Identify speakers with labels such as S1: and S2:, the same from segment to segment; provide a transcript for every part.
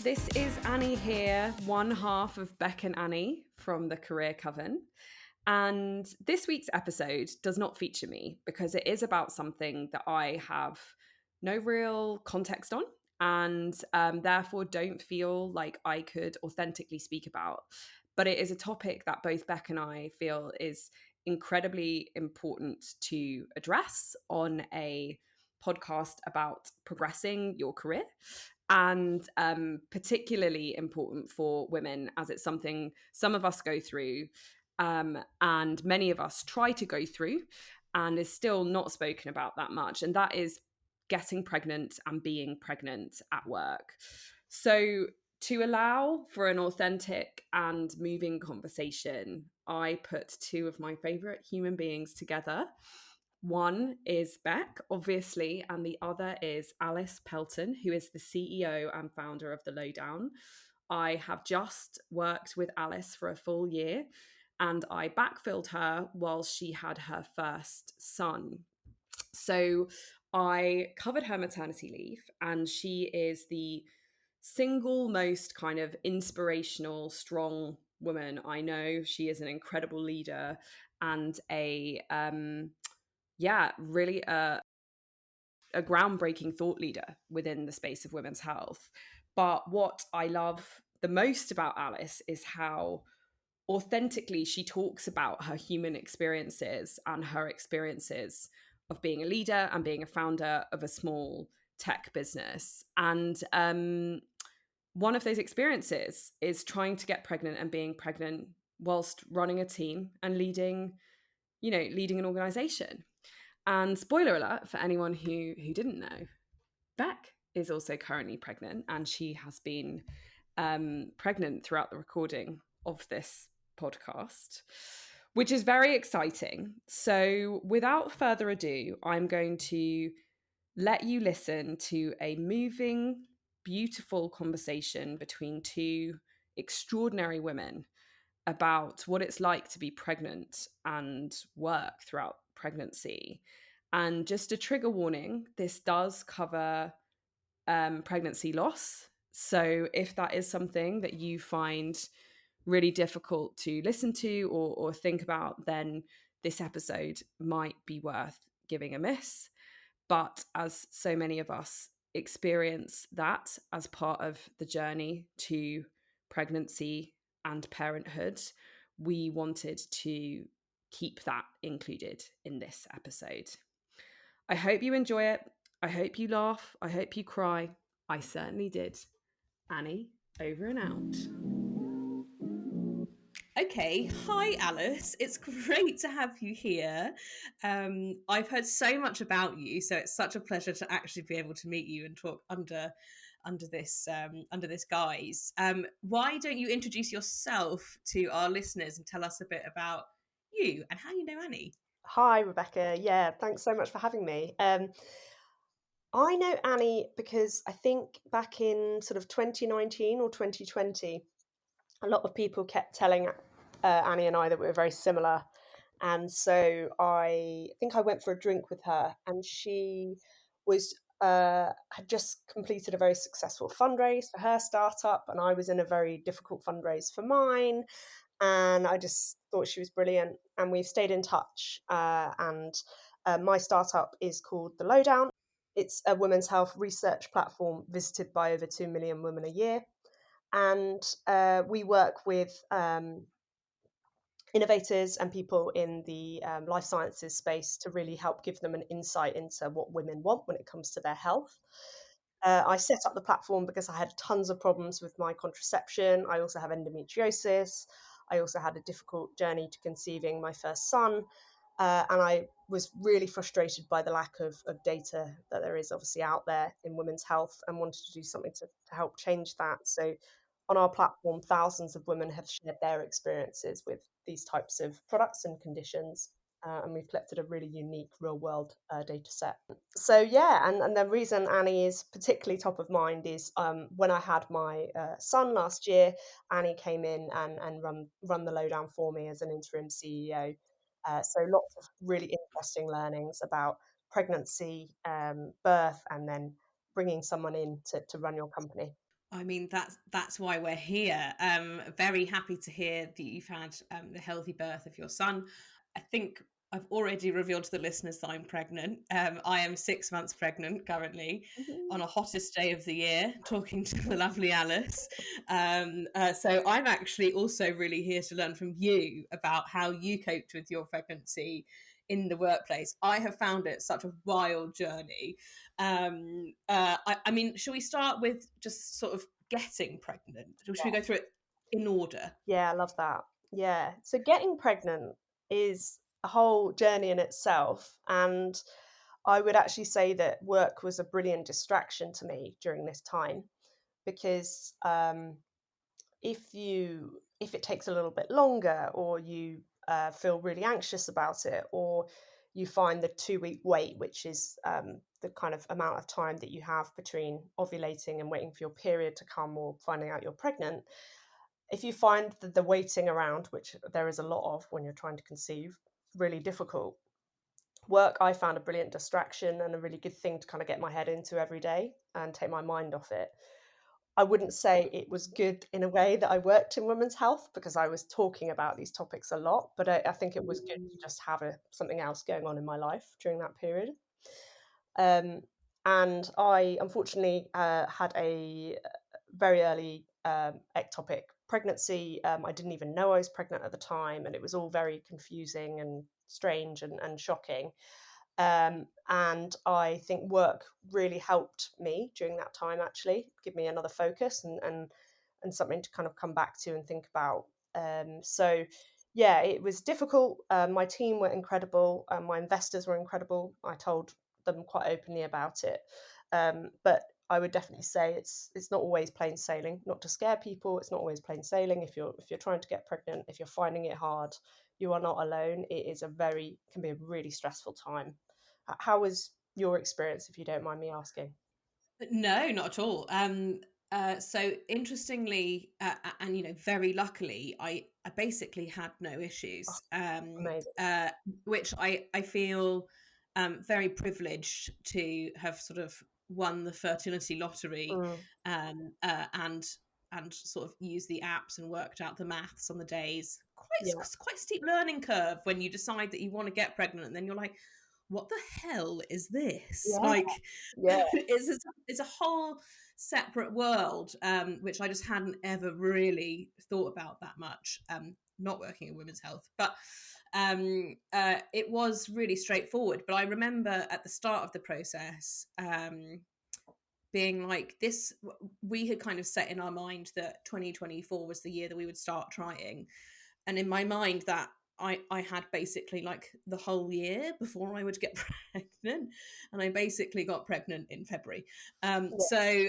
S1: This is Annie here, one half of Bec and Annie from the Career Coven. And this week's episode does not feature me because it is about something that I have no real context on and therefore don't feel like I could authentically speak about. But it is a topic that both Bec and I feel is incredibly important to address on a podcast about progressing your career, and particularly important for women as it's something some of us go through, and many of us try to go through, and is still not spoken about that much, and that is getting pregnant and being pregnant at work. So to allow for an authentic and moving conversation, I put two of my favorite human beings together. One is Bec, obviously, and the other is Alice Pelton, who is the CEO and founder of the Lowdown. I have just worked with Alice for a full year, and I backfilled her while she had her first son. So I covered her maternity leave, and she is the single most kind of inspirational, strong woman I know. She is an incredible leader and really a groundbreaking thought leader within the space of women's health. But what I love the most about Alice is how authentically she talks about her human experiences and her experiences of being a leader and being a founder of a small tech business. And one of those experiences is trying to get pregnant and being pregnant whilst running a team and leading an organization. And spoiler alert for anyone who didn't know, Bec is also currently pregnant, and she has been pregnant throughout the recording of this podcast, which is very exciting. So without further ado, I'm going to let you listen to a moving, beautiful conversation between two extraordinary women about what it's like to be pregnant and work throughout pregnancy. And just a trigger warning, this does cover pregnancy loss. So if that is something that you find really difficult to listen to or think about, then this episode might be worth giving a miss. But as so many of us experience that as part of the journey to pregnancy and parenthood, we wanted to keep that included in this episode. I hope you enjoy it. I hope you laugh. I hope you cry. I certainly did. Annie, over and out.
S2: Okay, hi Alice. It's great to have you here. I've heard so much about you, so it's such a pleasure to actually be able to meet you and talk under this guise. Why don't you introduce yourself to our listeners and tell us a bit about you and how you know Annie?
S3: Hi, Rebecca. Yeah, thanks so much for having me. I know Annie because I think back in sort of 2019 or 2020, a lot of people kept telling Annie and I that we were very similar. And so I think I went for a drink with her, and she was had just completed a very successful fundraise for her startup, and I was in a very difficult fundraise for mine. And I just thought she was brilliant, and we've stayed in touch. And my startup is called the Lowdown. It's a women's health research platform visited by over 2 million women a year, and we work with innovators and people in the life sciences space to really help give them an insight into what women want when it comes to their health. I set up the platform because I had tons of problems with my contraception. I also have endometriosis. I also had a difficult journey to conceiving my first son. And I was really frustrated by the lack of data that there is obviously out there in women's health, and wanted to do something to help change that. So on our platform, thousands of women have shared their experiences with these types of products and conditions. And we've collected a really unique real world data set. So yeah, and the reason Annie is particularly top of mind is when I had my son last year, Annie came in and run the Lowdown for me as an interim CEO. So lots of really interesting learnings about pregnancy, birth, and then bringing someone in to run your company.
S2: I mean, that's why we're here. Very happy to hear that you've had the healthy birth of your son. I think I've already revealed to the listeners that I'm pregnant. I am 6 months pregnant currently, on a hottest day of the year, talking to the lovely Alice. So I'm actually also really here to learn from you about how you coped with your pregnancy in the workplace. I have found it such a wild journey. I mean, shall we start with just sort of getting pregnant? Or should we go through it in order?
S3: Yeah, I love that. Yeah. So getting pregnant is a whole journey in itself. And I would actually say that work was a brilliant distraction to me during this time because if it takes a little bit longer, or you feel really anxious about it, or you find the 2 week wait, which is the kind of amount of time that you have between ovulating and waiting for your period to come, or finding out you're pregnant, if you find that the waiting around, which there is a lot of when you're trying to conceive, really difficult, work I found a brilliant distraction and a really good thing to kind of get my head into every day and take my mind off it. I wouldn't say it was good in a way that I worked in women's health, because I was talking about these topics a lot, but I think it was good to just have something else going on in my life during that period. Um, and I unfortunately had a very early ectopic pregnancy. I didn't even know I was pregnant at the time, and it was all very confusing and strange and shocking. And I think work really helped me during that time, actually, give me another focus and something to kind of come back to and think about. So, yeah, it was difficult. My team were incredible. My investors were incredible. I told them quite openly about it. But I would definitely say it's not always plain sailing. Not to scare people, it's not always plain sailing. If you're trying to get pregnant, if you're finding it hard, you are not alone. It is can be a really stressful time. How was your experience, if you don't mind me asking?
S2: No, not at all. So interestingly, and very luckily, I basically had no
S3: Oh,
S2: issues,
S3: amazing.
S2: which I feel very privileged to have sort of won the fertility lottery,
S3: Mm,
S2: and sort of used the apps and worked out the maths on the days.
S3: yeah,
S2: Quite steep learning curve when you decide that you want to get pregnant, and then you're like, what the hell is this?
S3: yeah,
S2: Like,
S3: yeah,
S2: it's a whole separate world, which I just hadn't ever really thought about that much. Not working in women's health, but it was really straightforward. But I remember at the start of the process, being like, this, we had kind of set in our mind that 2024 was the year that we would start trying, and in my mind that I had basically like the whole year before I would get pregnant, and I basically got pregnant in February.
S3: yeah,
S2: So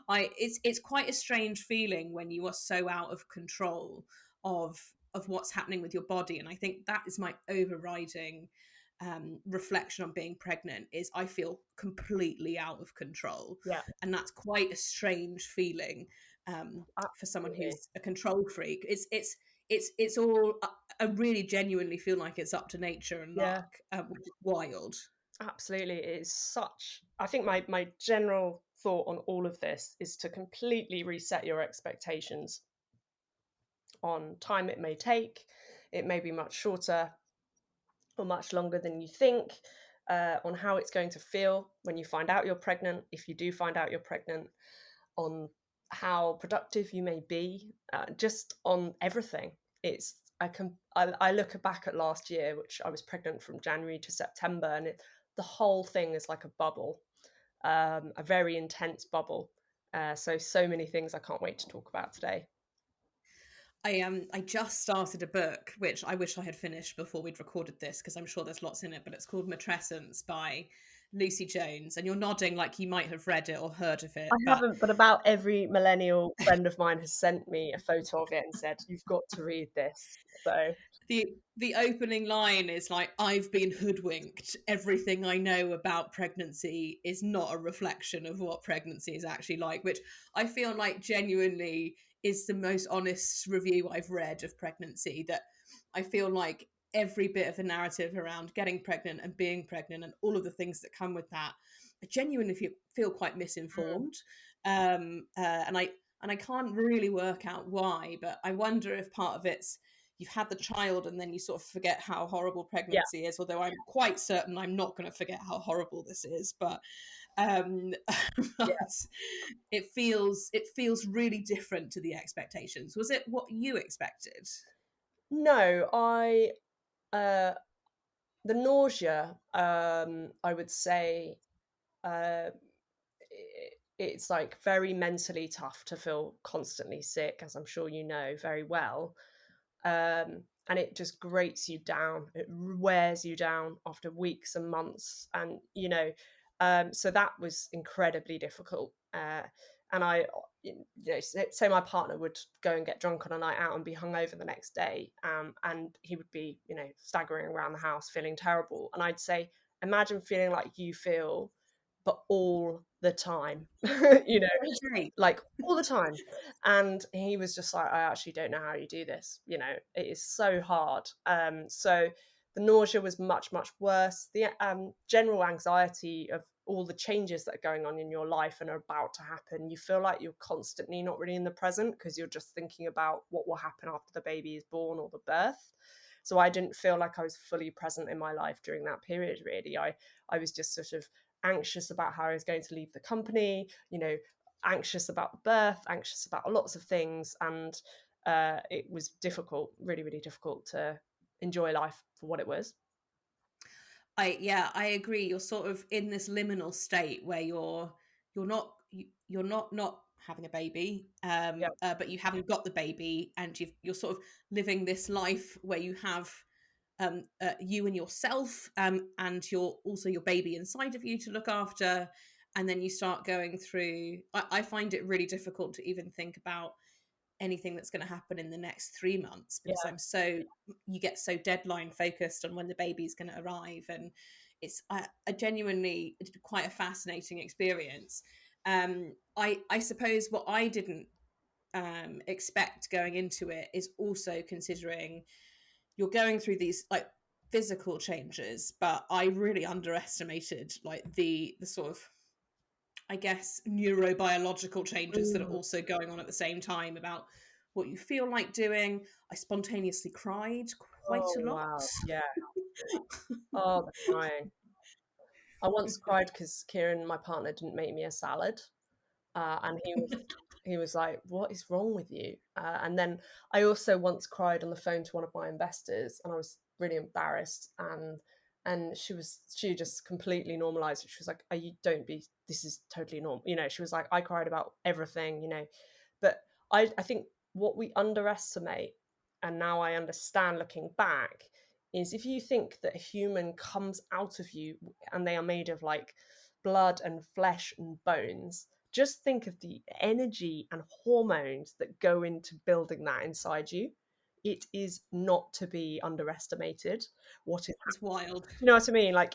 S2: it's quite a strange feeling when you are so out of control of what's happening with your body, and I think that is my overriding reflection on being pregnant, is I feel completely out of control,
S3: yeah,
S2: and that's quite a strange feeling, for someone
S3: absolutely.
S2: who's a control freak. It's all, I really genuinely feel like it's up to nature and
S3: Yeah,
S2: luck, which is wild.
S3: absolutely. It is such. I think my general thought on all of this is to completely reset your expectations on time it may take. It may be much shorter or much longer than you think, on how it's going to feel when you find out you're pregnant, if you do find out you're pregnant, on how productive you may be, just on everything. It's I look back at last year, which I was pregnant from January to September, and the whole thing is like a bubble, a very intense bubble. So many things I can't wait to talk about today.
S2: I just started a book which I wish I had finished before we'd recorded this, because I'm sure there's lots in it, but it's called Matrescence by Lucy Jones, and you're nodding like you might have read it or heard of it,
S3: I
S2: but
S3: haven't, but about every millennial friend of mine has sent me a photo of it and said, "You've got to read this." So
S2: the opening line is like, I've been hoodwinked. Everything I know about pregnancy is not a reflection of what pregnancy is actually like, which I feel like genuinely is the most honest review I've read of pregnancy. That I feel like every bit of the narrative around getting pregnant and being pregnant and all of the things that come with that, I genuinely feel quite misinformed. And I can't really work out why, but I wonder if part of it's you've had the child and then you sort of forget how horrible
S3: Yeah.
S2: pregnancy is, although I'm quite certain I'm not going to forget how horrible this is. But um
S3: Yeah.
S2: but it feels really different to the expectations. Was it what you expected?
S3: No, uh, the nausea, I would say, uh, it's like very mentally tough to feel constantly sick, as I'm sure you know very well. And it just grates you down. It wears you down after weeks and months, and so that was incredibly difficult. And say my partner would go and get drunk on a night out and be hungover the next day, and he would be, staggering around the house feeling terrible, and I'd say, imagine feeling like you feel, but all the time,
S2: Okay.
S3: like all the time. And he was just like, I actually don't know how you do this. It is so hard. So the nausea was much, much worse. The general anxiety of all the changes that are going on in your life and are about to happen. You feel like you're constantly not really in the present because you're just thinking about what will happen after the baby is born or the birth. So I didn't feel like I was fully present in my life during that period, really. I was just sort of anxious about how I was going to leave the company, anxious about the birth, anxious about lots of things. And it was difficult, really, really difficult to enjoy life for what it was.
S2: I agree. You're sort of in this liminal state where you're not having a baby,
S3: Yeah,
S2: but you haven't got the baby, and you're sort of living this life where you have you and yourself, and your baby inside of you to look after, and then you start going through. I find it really difficult to even think about anything that's going to happen in the next 3 months because
S3: yeah,
S2: you get so deadline focused on when the baby's going to arrive, and it's a genuinely quite a fascinating experience. I suppose what I didn't expect going into it is also considering you're going through these like physical changes, but I really underestimated like the sort of, I guess, neurobiological changes that are
S3: mm.
S2: also going on at the same time about what you feel like doing. I spontaneously cried quite
S3: Oh
S2: a lot.
S3: wow, yeah. Oh, the crying. I once cried because Kieran, my partner, didn't make me a salad. And he was like, "What is wrong with you?" And then I also once cried on the phone to one of my investors, and I was really embarrassed. And she just completely normalized it. She was like, "Are you? Don't be. This is totally normal." She was like, "I cried about everything." But I think what we underestimate, and now I understand looking back, is if you think that a human comes out of you and they are made of like blood and flesh and bones, just think of the energy and hormones that go into building that inside you. It is not to be underestimated. What is
S2: It's wild.
S3: You know what I mean? Like,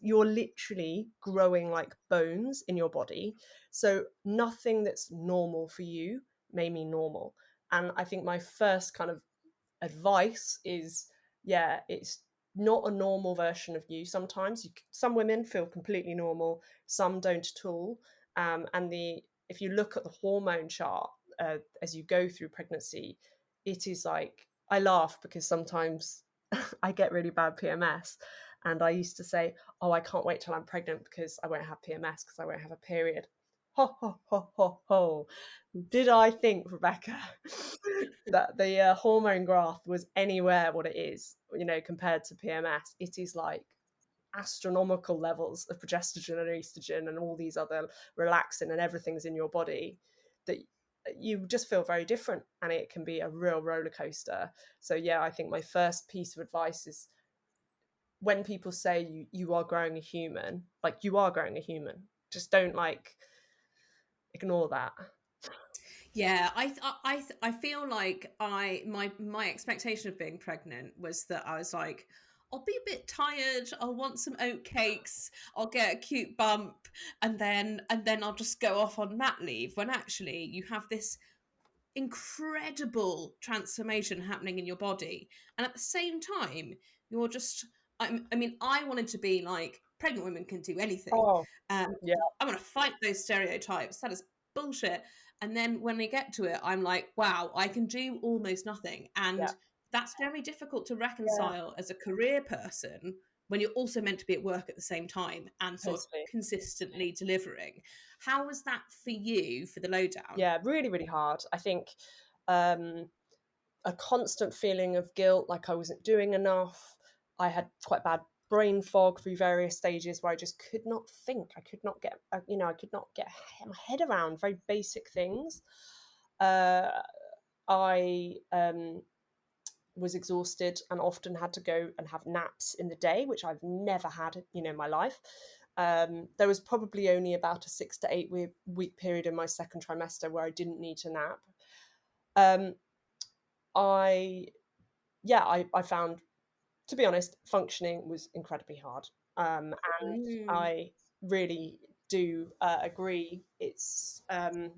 S3: you're literally growing like bones in your body. So nothing that's normal for you may be normal. And I think my first kind of advice is, yeah, it's not a normal version of you. Sometimes some women feel completely normal, some don't at all. And if you look at the hormone chart as you go through pregnancy, it is like, I laugh because sometimes I get really bad PMS, and I used to say, "Oh, I can't wait till I'm pregnant because I won't have PMS because I won't have a period." Ho ho ho ho ho! Did I think, Rebecca, that the hormone graph was anywhere what it is, compared to PMS? It is like astronomical levels of progesterone and estrogen and all these other relaxin and everything's in your body that you just feel very different, and it can be a real roller coaster. So yeah, I think my first piece of advice is, when people say you are growing a human, like, you are growing a human, just don't like ignore that.
S2: Yeah, I feel like my expectation of being pregnant was that I was like, I'll be a bit tired, I'll want some oat cakes, I'll get a cute bump, and then I'll just go off on mat leave. When actually you have this incredible transformation happening in your body, and at the same time you're just, I mean, I wanted to be like, pregnant women can do anything.
S3: Oh,
S2: um
S3: yeah,
S2: I want to fight those stereotypes. That is bullshit. And then when I get to it, I'm like, wow, I can do almost nothing.
S3: yeah,
S2: And that's very difficult to
S3: yeah,
S2: reconcile as a career person when you're also meant to be at work at the same time and sort of
S3: totally.
S2: consistently delivering. How was that for you for the Lowdown?
S3: Yeah, really, really hard. I think um, a constant feeling of guilt, like I wasn't doing enough. I had quite bad brain fog through various stages where I just could not think. I could not get, I could not get my head around very basic things. Uh, I was exhausted and often had to go and have naps in the day, which I've never had, in my life. There was probably only about a 6 to 8 week period in my second trimester where I didn't need to nap. Um, I, yeah, I found, to be honest, functioning was incredibly hard. And
S2: Mm.
S3: I really do agree. And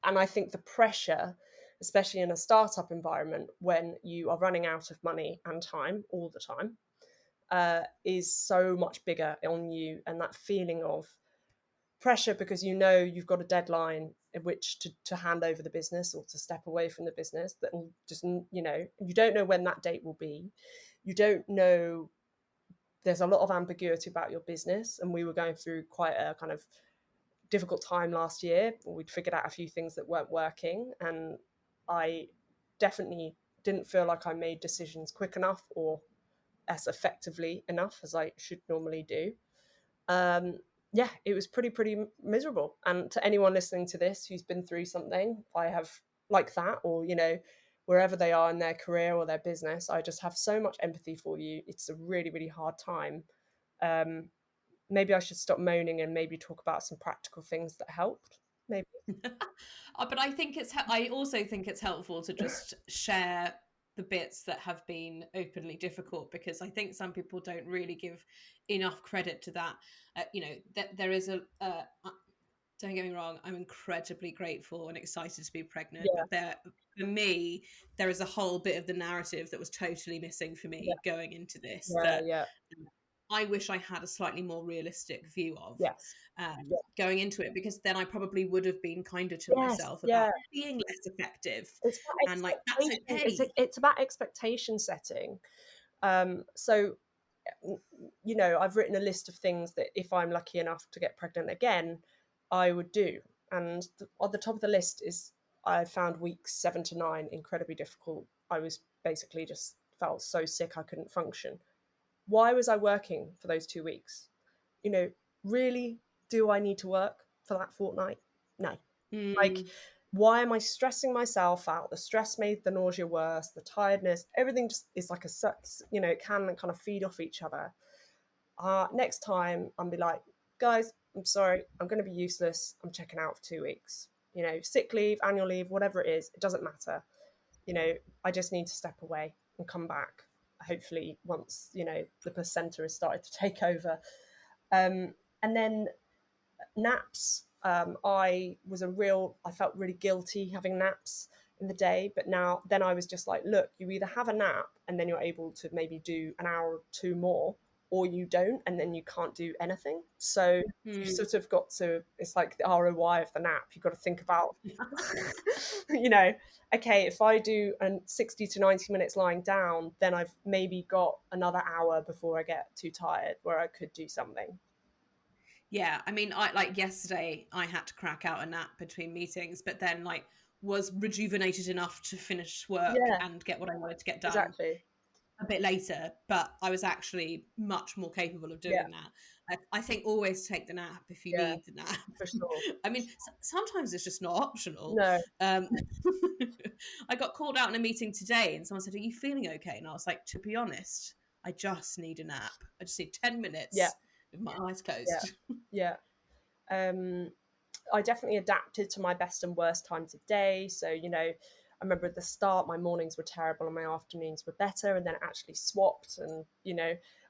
S3: I think the pressure, especially in a startup environment when you are running out of money and time all the time, is so much bigger on you. And that feeling of pressure because you've got a deadline in which to hand over the business or to step away from the business that will just, you don't know when that date will be. You don't know, there's a lot of ambiguity about your business, and we were going through quite a kind of difficult time last year. We'd figured out a few things that weren't working, and I definitely didn't feel like I made decisions quick enough or as effectively enough as I should normally do. Yeah, it was pretty miserable. And to anyone listening to this who's been through something I have like that, or wherever they are in their career or their business, I just have so much empathy for you. It's a really hard time. um, Maybe I should stop moaning and maybe talk about some practical things that helped, maybe.
S2: But I think I also think it's helpful to just share the bits that have been openly difficult, because I think some people don't really give enough credit to that. That there is don't get me wrong, I'm incredibly grateful and excited to be pregnant,
S3: Yeah,
S2: but for me, there is a whole bit of the narrative that was totally missing for
S3: yeah,
S2: me going into this,
S3: yeah,
S2: that
S3: yeah.
S2: I wish I had a slightly more realistic view of,
S3: Yes, yeah,
S2: going into it, because then I probably would have been kinder to
S3: yes,
S2: myself about
S3: yeah.
S2: being less effective,
S3: It's about
S2: and like, that's
S3: expectation.
S2: okay.
S3: It's about expectation setting. So I've written a list of things that if I'm lucky enough to get pregnant again, I would do. And on the top of the list is, I found weeks 7 to 9 incredibly difficult. I was basically just felt so sick I couldn't function. Why was I working for those 2 weeks? You know, really, do I need to work for that fortnight? No. Like,
S2: Mm,
S3: why am I stressing myself out? The stress made the nausea worse, the tiredness, everything just is like it can kind of feed off each other. Next time, I'll be like, guys, I'm sorry, I'm going to be useless. I'm checking out for 2 weeks. Sick leave, annual leave, whatever it is, it doesn't matter. I just need to step away and come back. Hopefully, once the placenta has started to take over, and then naps. I felt really guilty having naps in the day, but then I was just like, look, you either have a nap and then you're able to maybe do an hour or two more, or you don't, and then you can't do anything. So you
S2: mm.
S3: sort of got to, it's like the ROI of the nap. You've got to think about, you know, okay, if I do 60 to 90 minutes lying down, then I've maybe got another hour before I get too tired where I could do something.
S2: Yeah, I mean, I like yesterday, I had to crack out a nap between meetings, but then like was rejuvenated enough to finish work
S3: Yeah,
S2: and get what I wanted to get done
S3: exactly.
S2: a bit later, but I was actually much more capable of
S3: Yeah,
S2: doing that. I think always take the nap if you
S3: yeah,
S2: need the nap.
S3: for sure.
S2: I mean, sometimes it's just not optional.
S3: No,
S2: Um, I got called out in a meeting today, and someone said, "Are you feeling okay?" And I was like, "To be honest, I just need a nap. I just need 10
S3: yeah,
S2: minutes with my eyes
S3: yeah,
S2: closed."
S3: yeah. Um, I definitely adapted to my best and worst times of day. So, I remember at the start, my mornings were terrible and my afternoons were better. And then it actually swapped. And,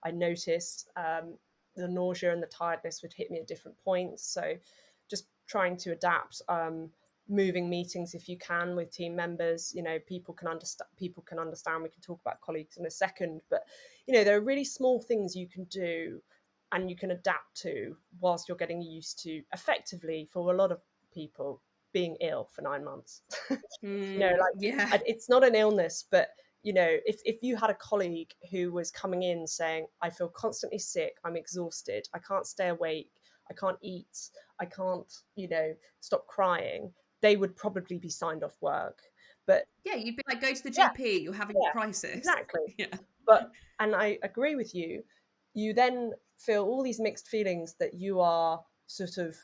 S3: I noticed the nausea and the tiredness would hit me at different points. So, just trying to adapt. moving meetings if you can with team members. You know, people can understand, we can talk about colleagues in a second, but you know, there are really small things you can do and you can adapt to whilst you're getting used to, effectively, for a lot of people, being ill for 9 months. You know,
S2: Yeah.
S3: like, it's not an illness, but you know, if you had a colleague who was coming in saying, I feel constantly sick, I'm exhausted, I can't stay awake, I can't eat, I can't, you know, stop crying, they would probably be signed off work. But
S2: Yeah, you'd be like, go to the
S3: yeah,
S2: GP, you're having a
S3: yeah,
S2: crisis.
S3: exactly.
S2: Yeah.
S3: But, and I agree with you, you then feel all these mixed feelings that you are sort of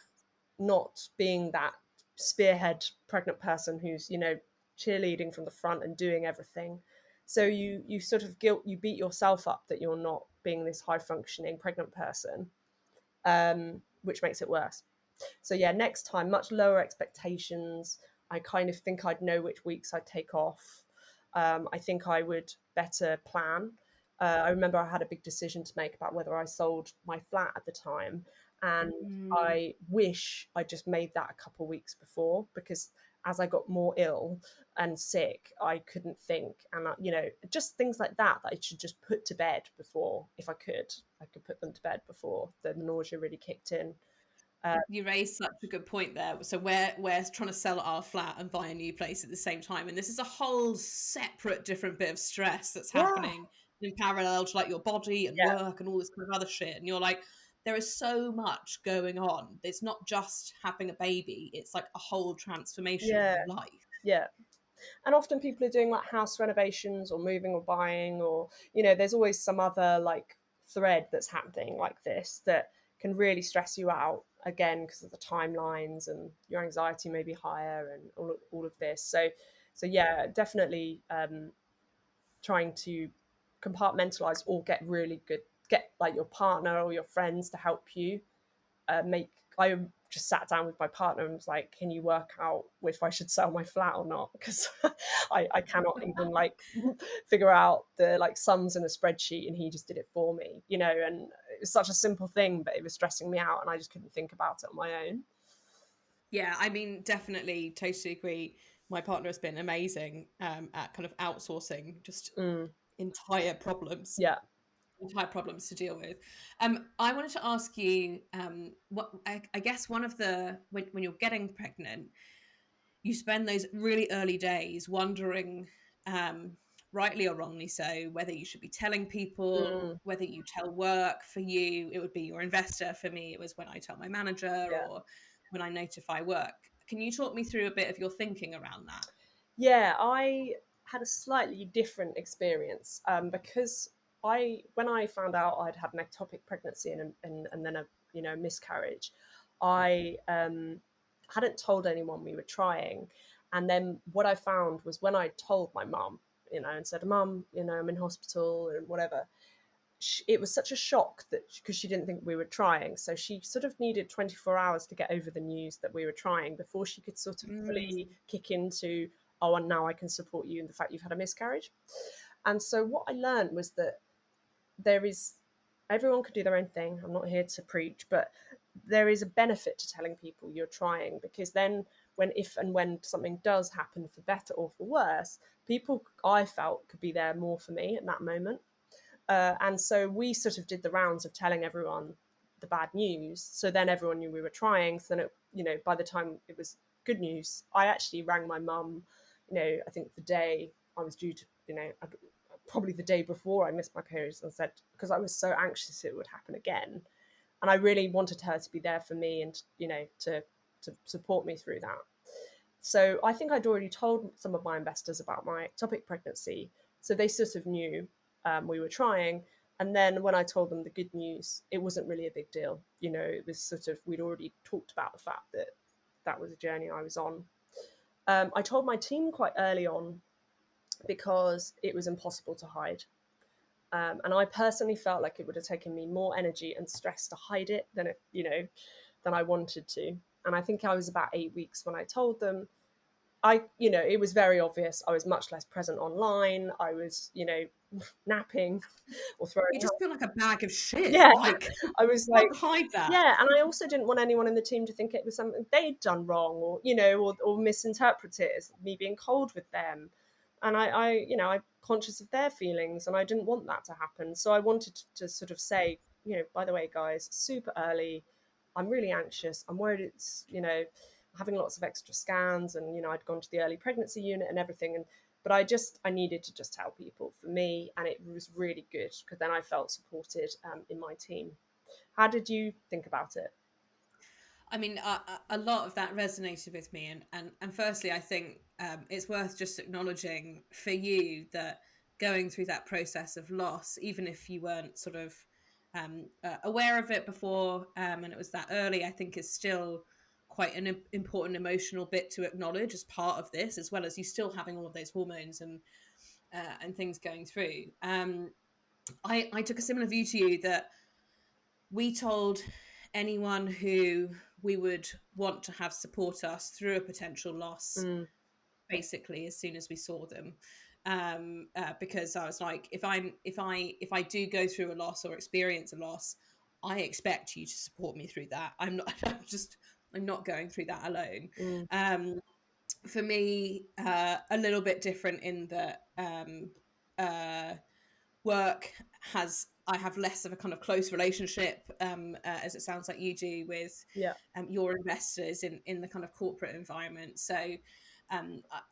S3: not being that spearhead pregnant person who's, you know, cheerleading from the front and doing everything. So you sort of you beat yourself up that you're not being this high functioning pregnant person, which makes it worse. So yeah, next time, much lower expectations. I kind of think I'd know which weeks I'd take off. I think I would better plan. I remember I had a big decision to make about whether I sold my flat at the time, and
S2: Mm.
S3: I wish I just made that a couple of weeks before, because as I got more ill and sick, I couldn't think, and you know, just things like that I should just put to bed before, if I could put them to bed before the nausea really kicked in.
S2: You raised such a good point there. So we're trying to sell our flat and buy a new place at the same time, and this is a whole separate, different bit of stress that's
S3: Yeah,
S2: happening in parallel to like your body and
S3: yeah,
S2: work and all this kind of other shit. And you're like, there is so much going on. It's not just having a baby; it's like a whole transformation of
S3: yeah,
S2: your life.
S3: yeah. And often people are doing like house renovations or moving or buying, or you know, there's always some other like thread that's happening like this that can really stress you out, again, because of the timelines, and your anxiety may be higher, and all of this. So yeah, definitely trying to compartmentalize, or get really good, get like your partner or your friends to help you make. I just sat down with my partner and was like, can you work out if I should sell my flat or not, because I cannot even like figure out the like sums in a spreadsheet, and he just did it for me, you know. And it was such a simple thing, but it was stressing me out, and I just couldn't think about it on my own.
S2: Yeah, I mean, definitely, totally agree. My partner has been amazing at kind of outsourcing just
S3: Mm,
S2: entire problems
S3: yeah.
S2: entire problems to deal with. I wanted to ask you, what I guess one of the when you're getting pregnant, you spend those really early days wondering, um, rightly or wrongly so, whether you should be telling people,
S3: Mm,
S2: whether you tell work. For you, it would be your investor. For me, it was when I tell my manager
S3: yeah.
S2: or when I notify work. Can you talk me through a bit of your thinking around that?
S3: Yeah, I had a slightly different experience, because when I found out I'd had an ectopic pregnancy and then a, you know, miscarriage, I hadn't told anyone we were trying, and then what I found was, when I told my mum, you know, and said, Mum, you know, I'm in hospital and whatever, it was such a shock, that because she didn't think we were trying, so she sort of needed 24 hours to get over the news that we were trying before she could sort of fully
S2: Mm.
S3: kick into, oh, and now I can support you in the fact you've had a miscarriage. And so what I learned was that there is, everyone could do their own thing, I'm not here to preach, but there is a benefit to telling people you're trying, because then, when something does happen, for better or for worse, people, I felt, could be there more for me at that moment. And so we sort of did the rounds of telling everyone the bad news. So then everyone knew we were trying. So then, you know, by the time it was good news, I actually rang my mum, you know, I think the day I was due to, you know, probably the day before I missed my periods, and said, because I was so anxious it would happen again. And I really wanted her to be there for me, and, you know, to support me through that. So I think I'd already told some of my investors about my ectopic pregnancy, so they sort of knew we were trying. And then when I told them the good news, it wasn't really a big deal. You know, it was sort of, we'd already talked about the fact that that was a journey I was on. I told my team quite early on, because it was impossible to hide. And I personally felt like it would have taken me more energy and stress to hide it than than I wanted to. And I think I was about 8 weeks when I told them. it was very obvious. I was much less present online. I was, napping or throwing
S2: You just feel like a bag of shit.
S3: Yeah,
S2: Like,
S3: I was like,
S2: can't hide that.
S3: yeah, and I also didn't want anyone in the team to think it was something they'd done wrong, or or misinterpret it as me being cold with them. And I'm conscious of their feelings, and I didn't want that to happen. So I wanted to sort of say, by the way, guys, super early. I'm really anxious. I'm worried it's, having lots of extra scans, and I'd gone to the early pregnancy unit and everything, and but I needed to just tell people for me, and it was really good because then I felt supported in my team. How did you think about it?
S2: I mean, a lot of that resonated with me, and firstly, I think it's worth just acknowledging for you that going through that process of loss, even if you weren't sort of aware of it before, and it was that early, I think is still quite an important emotional bit to acknowledge as part of this, as well as you still having all of those hormones and things going through. I took a similar view to you that we told anyone who we would want to have support us through a potential loss basically as soon as we saw them, because I was like, if I do go through a loss or experience a loss, I expect you to support me through that. I'm not going through that alone. For me, a little bit different in that work I have less of a kind of close relationship, as it sounds like you do, with
S3: Yeah,
S2: your investors in the kind of corporate environment. So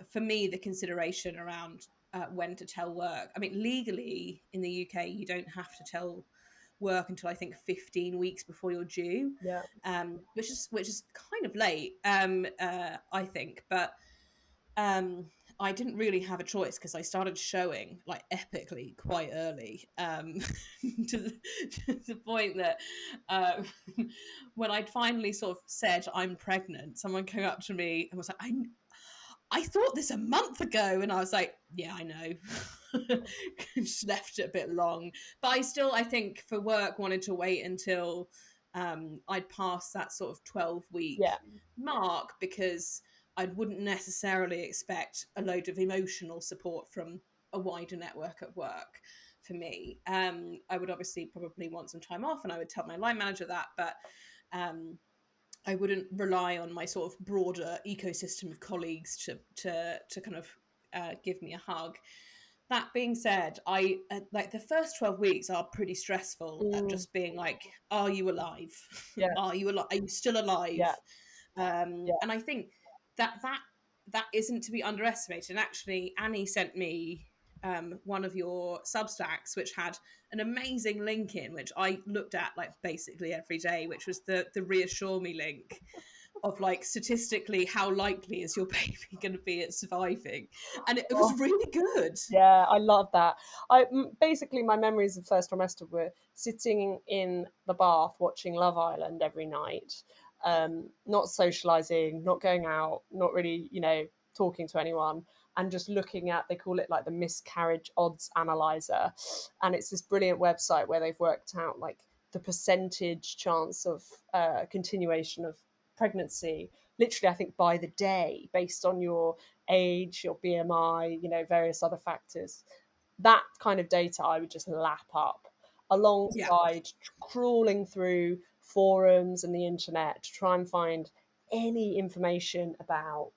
S2: for me, the consideration around when to tell work, I mean, legally in the UK, you don't have to tell work until I think 15 weeks before you're due,
S3: yeah,
S2: which is kind of late, I think, but I didn't really have a choice because I started showing like epically quite early, to, the, to the point that uh, when I'd finally sort of said I'm pregnant, someone came up to me and was like, I thought this a month ago. And I was like, yeah, I know. Just left it a bit long. But I think for work, wanted to wait until I'd passed that sort of 12-week
S3: yeah,
S2: mark, because I wouldn't necessarily expect a load of emotional support from a wider network at work for me. I would obviously probably want some time off, and I would tell my line manager that, but I wouldn't rely on my sort of broader ecosystem of colleagues to kind of give me a hug. That being said, I like the first 12 weeks are pretty stressful at just being like, are you alive?
S3: yeah,
S2: Are you alive? Are you still alive?
S3: yeah, yeah.
S2: And I think that isn't to be underestimated. And actually, Annie sent me one of your Substacks, which had an amazing link in, which I looked at like basically every day, which was the reassure me link of like statistically how likely is your baby going to be at surviving, and it was
S3: Oh,
S2: really good.
S3: yeah, I love that. Basically my memories of first trimester were sitting in the bath watching Love Island every night, not socializing, not going out, not really, talking to anyone, and just looking at, they call it like the miscarriage odds analyzer, and it's this brilliant website where they've worked out like the percentage chance of continuation of pregnancy, literally I think by the day, based on your age, your BMI, various other factors. That kind of data I would just lap up
S2: Yeah.
S3: alongside crawling through forums and the internet to try and find any information about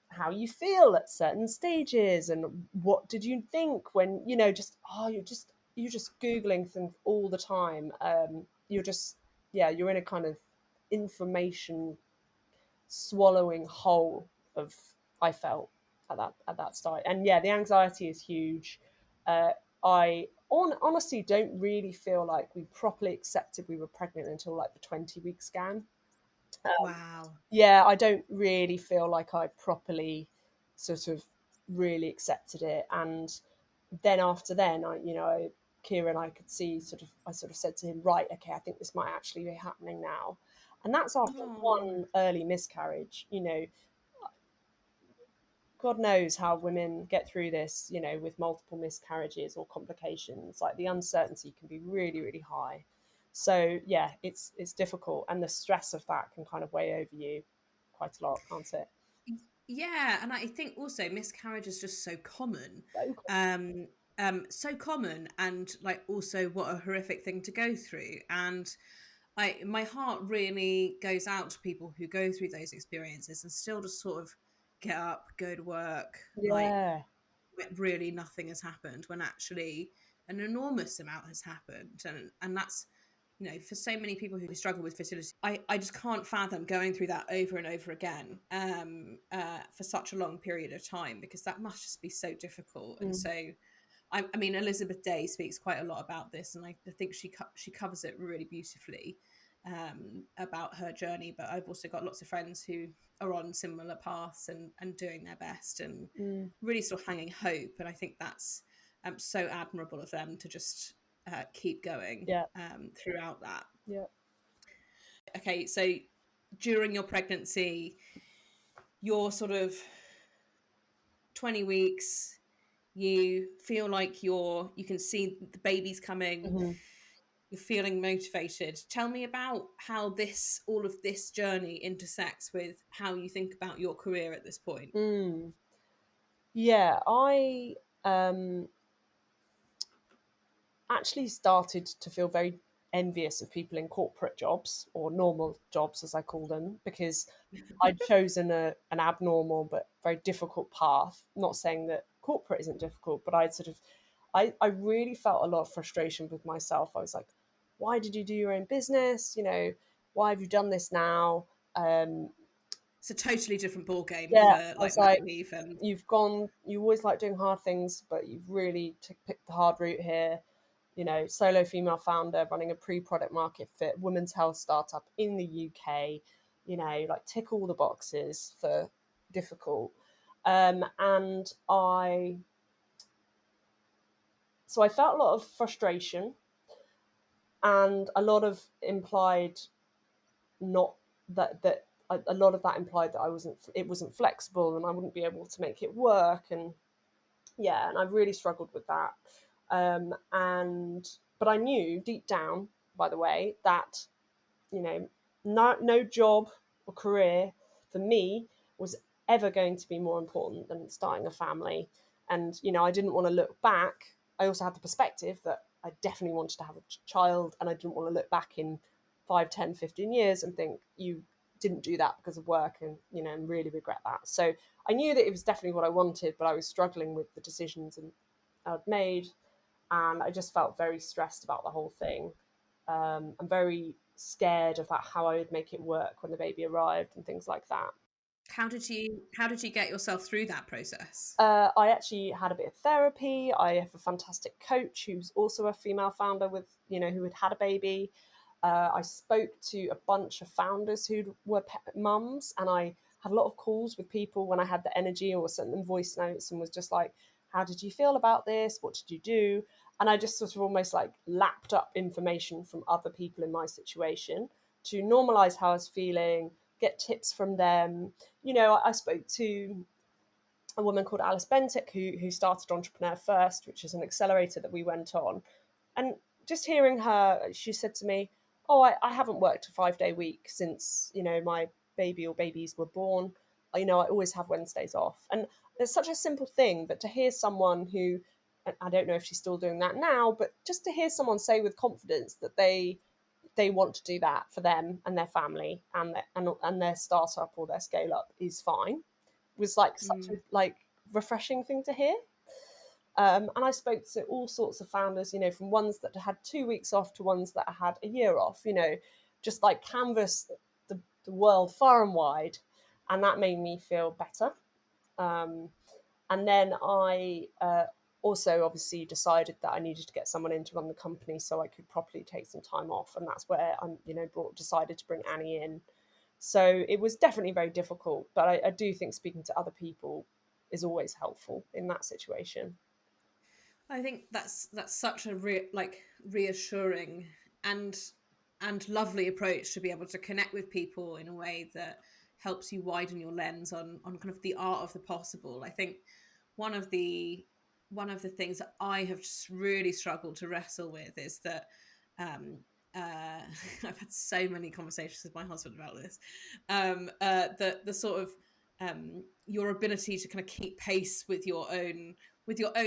S3: how you feel at certain stages, and what did you think when, you're just googling things all the time. You're just, yeah, you're in a kind of information swallowing whole of, I felt at that start. And yeah, the anxiety is huge. I honestly don't really feel like we properly accepted we were pregnant until like the 20-week scan.
S2: Wow.
S3: Yeah, I don't really feel like I properly sort of really accepted it. And then after then, Kieran, I could see I sort of said to him, right, okay, I think this might actually be happening now. And that's after
S2: Oh.
S3: one early miscarriage. God knows how women get through this, with multiple miscarriages or complications. Like the uncertainty can be really, really high. So yeah, it's difficult, and the stress of that can kind of weigh over you quite a lot, can't it?
S2: Yeah, and I think also miscarriage is just so common.
S3: So cool.
S2: So common, and like also what a horrific thing to go through. And my heart really goes out to people who go through those experiences and still just sort of get up, go to work, like
S3: Yeah.
S2: really nothing has happened when actually an enormous amount has happened. And that's, you know, for so many people who struggle with fertility, I just can't fathom going through that over and over again for such a long period of time, because that must just be so difficult. And
S3: Mm.
S2: so I mean, Elizabeth Day speaks quite a lot about this, and I think she covers it really beautifully about her journey. But I've also got lots of friends who are on similar paths and doing their best and
S3: Mm.
S2: really sort of hanging hope. And I think that's so admirable of them to just keep going
S3: Yeah.
S2: throughout that.
S3: Yeah.
S2: Okay, so during your pregnancy, you're sort of 20 weeks, you feel like you can see the baby's coming,
S3: Mhm.
S2: you're feeling motivated. Tell me about how all of this journey intersects with how you think about your career at this point.
S3: Mm. Yeah, I actually started to feel very envious of people in corporate jobs, or normal jobs as I call them, because I'd chosen an abnormal but very difficult path. Not saying that corporate isn't difficult, but I really felt a lot of frustration with myself. I was like, why did you do your own business? You know, why have you done this now? Um,
S2: It's a totally different ball game
S3: yeah,
S2: for
S3: I was
S2: like mat
S3: like,
S2: leave and
S3: you always like doing hard things, but you've really picked the hard route here. You know, solo female founder running a pre-product market fit women's health startup in the UK, you know, like tick all the boxes for difficult. And I felt a lot of frustration and a lot of implied not that a lot of that implied that it wasn't flexible and I wouldn't be able to make it work. And yeah, and I really struggled with that. And but I knew deep down, by the way, that, you know, no job or career for me was ever going to be more important than starting a family. And, you know, I didn't want to look back. I also had the perspective that I definitely wanted to have a child, and I didn't want to look back in 5, 10, 15 years and think you didn't do that because of work, and, you know, and really regret that. So I knew that it was definitely what I wanted, but I was struggling with the decisions I'd made, and I just felt very stressed about the whole thing. I'm very scared about how I would make it work when the baby arrived and things like that.
S2: how did you get yourself through that process?
S3: I actually had a bit of therapy. I have a fantastic coach who's also a female founder with, you know, who had a baby. I spoke to a bunch of founders who were mums, and I had a lot of calls with people when I had the energy, or sent them voice notes and was just like, how did you feel about this? What did you do? And I just sort of almost like lapped up information from other people in my situation to normalize how I was feeling, get tips from them. You know, I spoke to a woman called Alice Pelton who started Entrepreneur First, which is an accelerator that we went on. And just hearing her, she said to me, oh, I haven't worked a 5-day week since, you know, my baby or babies were born. You know, I always have Wednesdays off. And it's such a simple thing, but to hear someone who, I don't know if she's still doing that now, but just to hear someone say with confidence that they want to do that for them and their family and their startup or their scale up is fine, was like such a
S2: Mm.
S3: like refreshing thing to hear. And I spoke to all sorts of founders, you know, from ones that had 2 weeks off to ones that had a year off, you know, just like canvas the world far and wide. And that made me feel better. Um, and then I also obviously decided that I needed to get someone in to run the company so I could properly take some time off. And that's where I'm, you know, decided to bring Annie in. So it was definitely very difficult, but I do think speaking to other people is always helpful in that situation.
S2: I think that's such a reassuring and lovely approach to be able to connect with people in a way that helps you widen your lens on kind of the art of the possible. I think one of the things that I have just really struggled to wrestle with is that um, I've had so many conversations with my husband about this. The sort of your ability to kind of keep pace with your own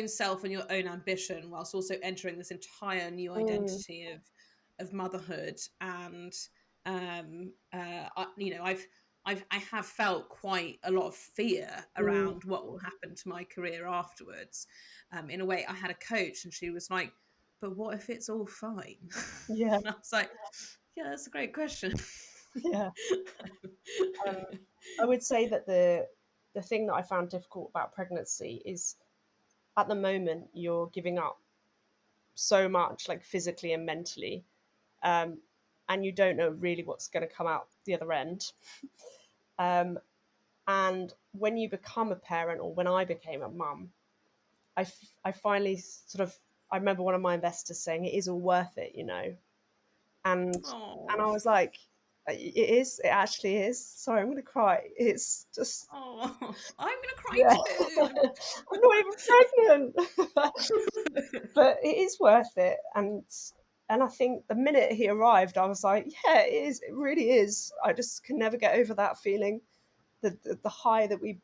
S2: self and your own ambition, whilst also entering this entire new identity of motherhood. And I have felt quite a lot of fear around what will happen to my career afterwards. In a way, I had a coach, and she was like, "But what if it's all fine?"
S3: Yeah.
S2: And I was like, "Yeah, that's a great question."
S3: Yeah. I would say that the thing that I found difficult about pregnancy is, at the moment, you're giving up so much, like physically and mentally, um, and you don't know really what's going to come out the other end. And when you become a parent, or when I became a mum, I finally sort of, I remember one of my investors saying it is all worth it, and I
S2: Oh,
S3: was like, it is, it actually is. Sorry, I'm going to cry. It's just,
S2: oh, I'm gonna cry
S3: yeah,
S2: too.
S3: I'm not even pregnant. But it is worth it. And I think the minute he arrived, I was like, yeah, it is, it really is. I just can never get over that feeling, the high that we,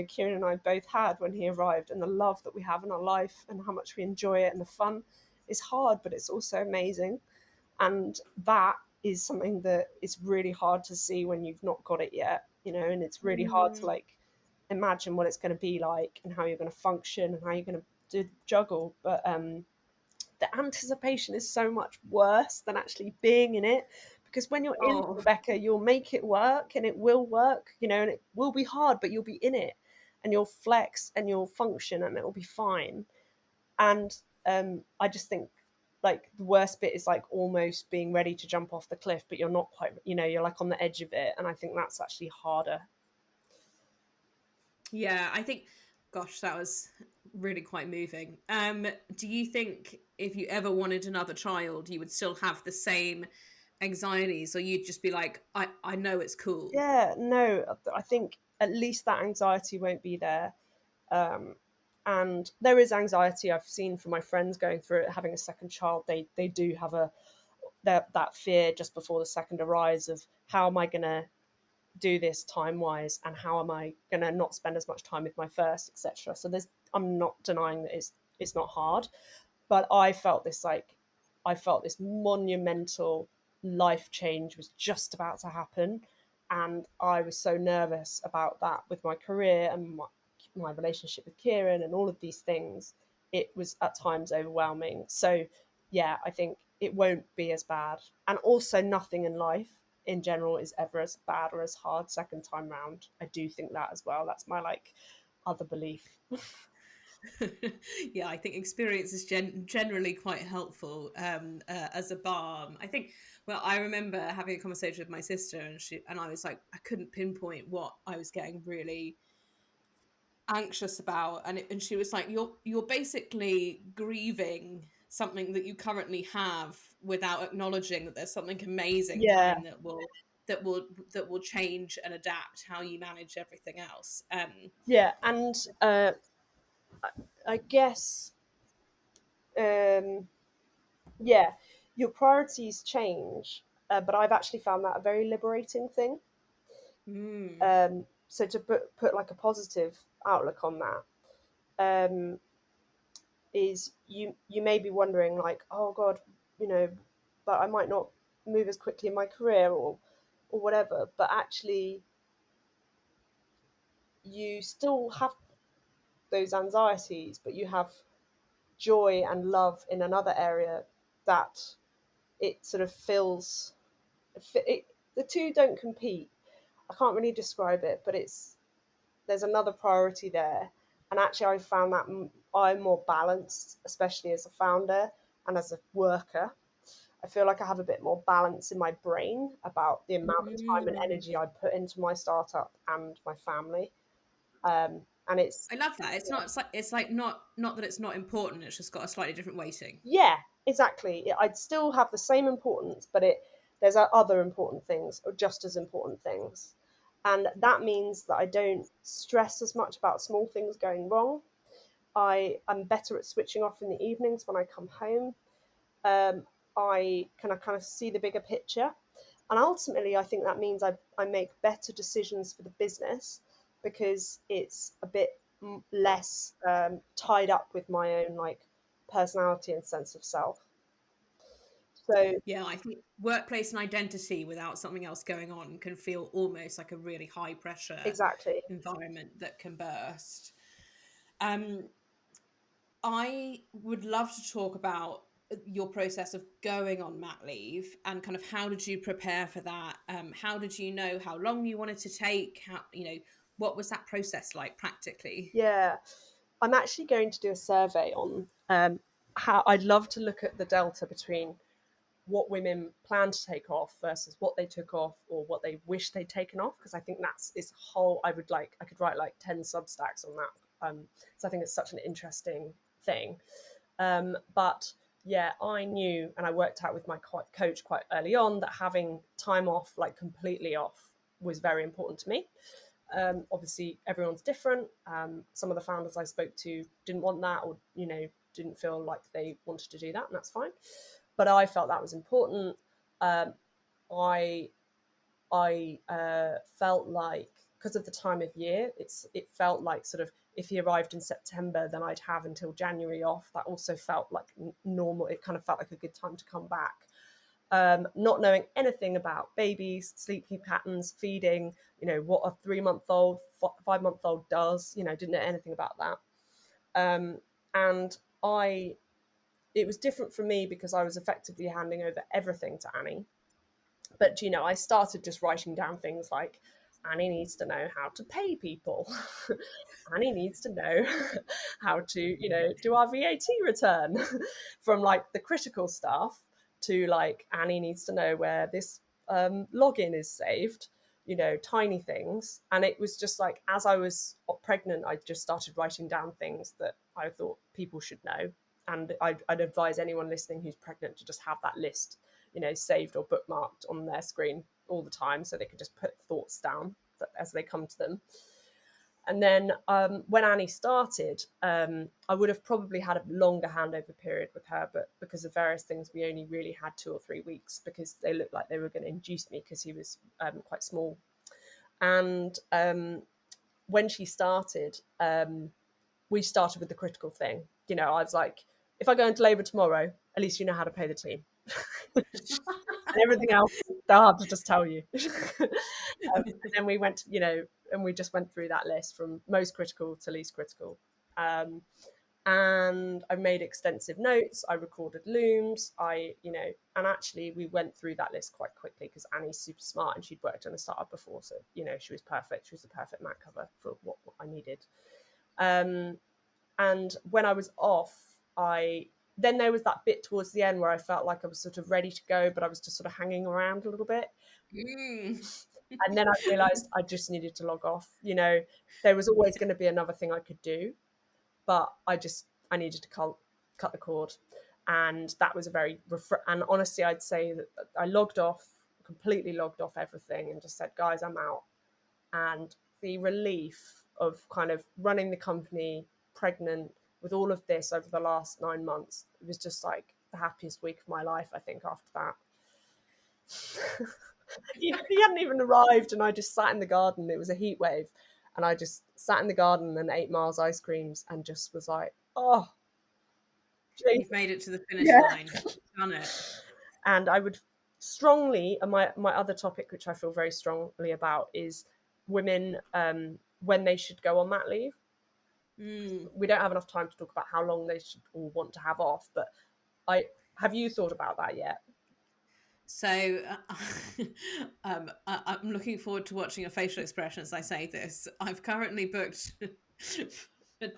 S3: Kieran and I both had when he arrived, and the love that we have in our life, and how much we enjoy it, and the fun is hard, but it's also amazing. And that is something that is really hard to see when you've not got it yet, and it's really hard to,
S2: Mm.
S3: like, imagine what it's going to be like, and how you're going to function, and how you're going to do juggle. But the anticipation is so much worse than actually being in it, because when you're in,
S2: Oh,
S3: Rebecca, you'll make it work, and it will work, and it will be hard, but you'll be in it, and you'll flex, and you'll function, and it'll be fine. And I just think, like, the worst bit is, like, almost being ready to jump off the cliff, but you're not quite, you're like on the edge of it, and I think that's actually harder.
S2: yeah, I think, gosh, that was really quite moving. Do you think if you ever wanted another child, you would still have the same anxieties, or you'd just be like, I know it's cool?
S3: Yeah, no, I think at least that anxiety won't be there. And there is anxiety I've seen from my friends going through it, having a second child. They do have that fear just before the second arrives, of how am I going to do this time wise, and how am I going to not spend as much time with my first, etc. So I'm not denying that it's not hard, but I felt this monumental life change was just about to happen, and I was so nervous about that with my career, and my relationship with Kieran, and all of these things. It was at times overwhelming. So yeah, I think it won't be as bad. And also, nothing in life in general is ever as bad or as hard second time round. I do think that as well. That's my, like, other belief.
S2: Yeah, I think experience is generally quite helpful as a balm. I think, well, I remember having a conversation with my sister, and I was like, I couldn't pinpoint what I was getting really anxious about, and she was like, you're basically grieving something that you currently have, without acknowledging that there's something amazing
S3: Yeah,
S2: coming that will change and adapt how you manage everything else.
S3: yeah, and I guess, um, yeah, your priorities change, but I've actually found that a very liberating thing.
S2: mm,
S3: So to put like a positive outlook on that, um, is, you may be wondering, like, oh God, you know, but I might not move as quickly in my career, or whatever. But actually, you still have those anxieties, but you have joy and love in another area, that it sort of fills the two don't compete. I can't really describe it, but there's another priority there. And actually, I found that I'm more balanced, especially as a founder and as a worker. I feel like I have a bit more balance in my brain about the amount of time and
S2: mm.
S3: energy I put into my startup and my family. And it's,
S2: I love that. It's like not that it's not important. It's just got a slightly different weighting.
S3: yeah, exactly. I'd still have the same importance, but there's other important things, or just as important things. And that means that I don't stress as much about small things going wrong. I'm better at switching off in the evenings when I come home. um, I can kind of see the bigger picture. And ultimately, I think that means I make better decisions for the business, because it's a bit less tied up with my own like personality and sense of self. So
S2: Yeah, I think workplace and identity without something else going on can feel almost like a really high pressure
S3: exactly.
S2: environment that can burst. Um, I would love to talk about your process of going on mat leave and kind of how did you prepare for that? How did you know how long you wanted to take? How, what was that process like practically?
S3: Yeah, I'm actually going to do a survey on how I'd love to look at the delta between what women plan to take off versus what they took off or what they wish they'd taken off, because I think that's is whole. I could write like 10 substacks on that. So I think it's such an interesting thing. But yeah, I knew, and I worked out with my coach quite early on, that having time off, like completely off, was very important to me. Obviously, everyone's different. Some of the founders I spoke to didn't want that, or didn't feel like they wanted to do that, and that's fine. But I felt that was important. Um, I felt like, because of the time of year, it felt like sort of if he arrived in September, then I'd have until January off. That also felt like normal. It kind of felt like a good time to come back. Not knowing anything about babies, sleeping patterns, feeding, what a 3-month-old, 5-month-old does, didn't know anything about that. And it was different for me because I was effectively handing over everything to Annie. But I started just writing down things like, Annie needs to know how to pay people. Annie needs to know how to do our VAT return. From like the critical stuff to like, Annie needs to know where this login is saved, tiny things. And it was just like, as I was pregnant, I just started writing down things that I thought people should know. And I'd advise anyone listening who's pregnant to just have that list saved or bookmarked on their screen all the time, so they could just put thoughts down as they come to them. And then when Annie started, I would have probably had a longer handover period with her, but because of various things, we only really had 2 or 3 weeks because they looked like they were going to induce me because he was quite small. And when she started, we started with the critical thing. I was like, if I go into labour tomorrow, at least you know how to pay the team. And everything else, they'll have to just tell you. And then we went, and we just went through that list from most critical to least critical. And I made extensive notes. I recorded looms. And actually we went through that list quite quickly because Annie's super smart and she'd worked on a startup before. So, she was perfect. She was the perfect mat cover for what I needed. And when I was off, then there was that bit towards the end where I felt like I was sort of ready to go, but I was just sort of hanging around a little bit. And then I realised I just needed to log off. There was always going to be another thing I could do, but I needed to cut the cord. And that was a very, and honestly, I'd say that I completely logged off everything and just said, guys, I'm out. And the relief of kind of running the company, pregnant, with all of this over the last 9 months, it was just like the happiest week of my life, I think, after that. He hadn't even arrived and I just sat in the garden. It was a heat wave. And I just sat in the garden and ate Mars ice creams and just was like, oh, geez.
S2: You've made it to the finish line. Done it.
S3: And I would strongly, and my other topic, which I feel very strongly about, is women when they should go on mat leave. We don't have enough time to talk about how long they should all want to have off, but have you thought about that yet?
S2: So I'm looking forward to watching your facial expression as I say this. I've currently booked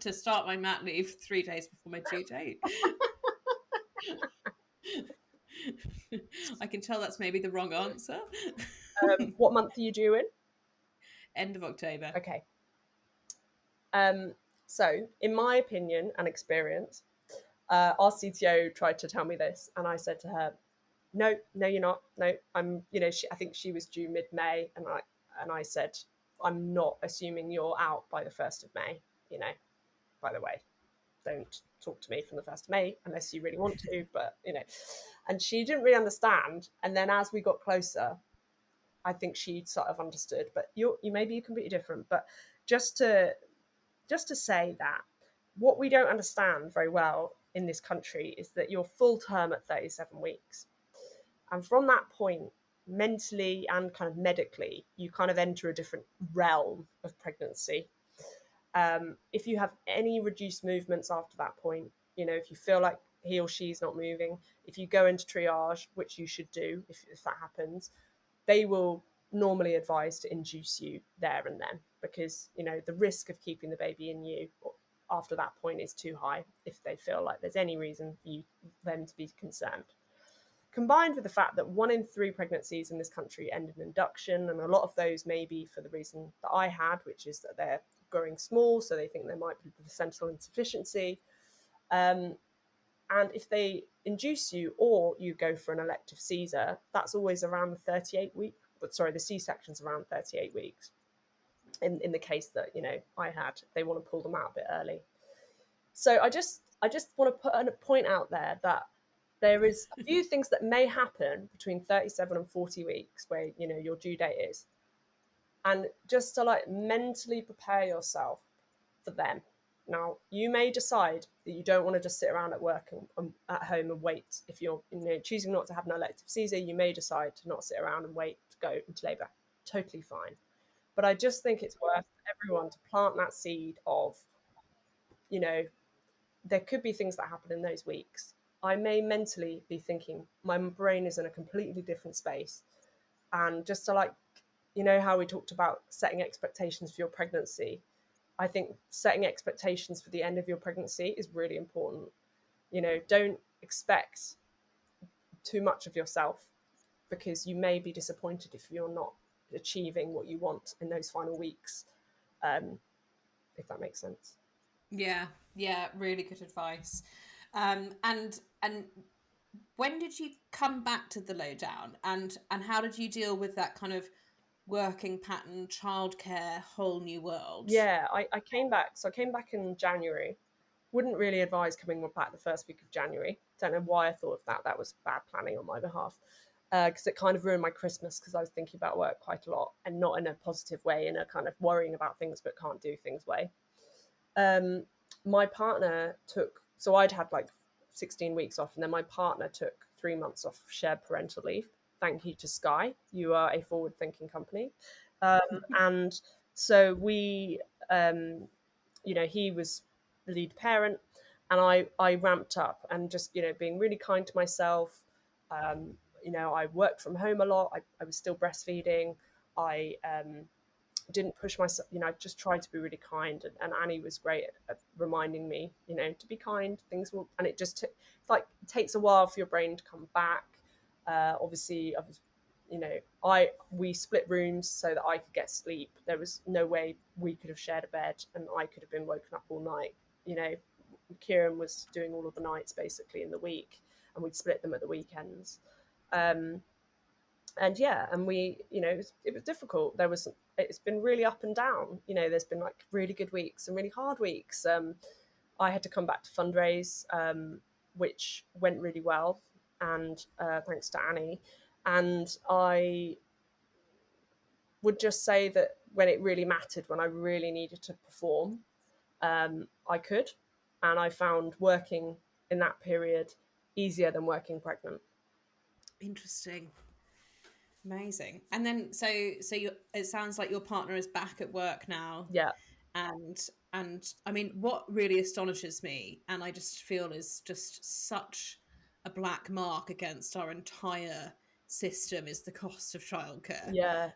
S2: to start my mat leave 3 days before my due date. I can tell that's maybe the wrong answer.
S3: What month are you due in?
S2: End of October.
S3: Okay. So, in my opinion and experience, our CTO tried to tell me this, and I said to her, "No, you're not. No, I'm. I think she was due mid-May, and I said, I'm not assuming you're out by the 1st of May. By the way, don't talk to me from the 1st of May unless you really want to. But and she didn't really understand. And then as we got closer, I think she sort of understood. But you maybe you're completely different. But just to say that what we don't understand very well in this country is that you're full term at 37 weeks. And from that point, mentally and kind of medically, you kind of enter a different realm of pregnancy. If you have any reduced movements after that point, if you feel like he or she's not moving, if you go into triage, which you should do if that happens, they will normally advise to induce you there and then, because the risk of keeping the baby in you after that point is too high if they feel like there's any reason for them to be concerned. Combined with the fact that 1 in 3 pregnancies in this country end in induction, and a lot of those may be for the reason that I had, which is that they're growing small, so they think there might be placental insufficiency. And if they induce you or you go for an elective Caesar, that's always around the 38 week. The C-section's around 38 weeks. In the case that I had, they want to pull them out a bit early. So I just want to put a point out there that there is a few things that may happen between 37 and 40 weeks where your due date is, and just to mentally prepare yourself for them. Now, you may decide that you don't want to just sit around at work and at home and wait. If you're choosing not to have an elective Caesar, you may decide to not sit around and wait to go into labour. Totally fine. But I just think it's worth everyone to plant that seed of, there could be things that happen in those weeks. I may mentally be thinking my brain is in a completely different space. And just to how we talked about setting expectations for your pregnancy, I think setting expectations for the end of your pregnancy is really important. Don't expect too much of yourself, because you may be disappointed if you're not achieving what you want in those final weeks, if that makes sense.
S2: Yeah, really good advice. And when did you come back to the Lowdown, and how did you deal with that kind of working pattern, childcare, whole new world?
S3: Yeah, I came back. So I came back in January. Wouldn't really advise coming back the first week of January. Don't know why I thought of that. That was bad planning on my behalf, because it kind of ruined my Christmas, because I was thinking about work quite a lot, and not in a positive way, in a kind of worrying about things but can't do things way. My partner so I'd had 16 weeks off, and then my partner took 3 months off shared parental leave. Thank you to Sky. You are a forward-thinking company. And so we, he was the lead parent, and I ramped up and just, being really kind to myself. I worked from home a lot. I was still breastfeeding. I didn't push myself, I just tried to be really kind, and Annie was great at reminding me, to be kind, things will, and it just it takes a while for your brain to come back. Obviously, I was, we split rooms so that I could get sleep. There was no way we could have shared a bed and I could have been woken up all night. Kieran was doing all of the nights basically in the week, and we'd split them at the weekends. And we, it was difficult. It's been really up and down. There's been really good weeks and really hard weeks. I had to come back to fundraise, which went really well, and thanks to Annie. And I would just say that when it really mattered, when I really needed to perform, I could. And I found working in that period easier than working pregnant.
S2: Interesting. Amazing. And then so it sounds like your partner is back at work now.
S3: Yeah.
S2: And I mean, what really astonishes me, and I just feel is just such a black mark against our entire system, is the cost of childcare.
S3: Yeah.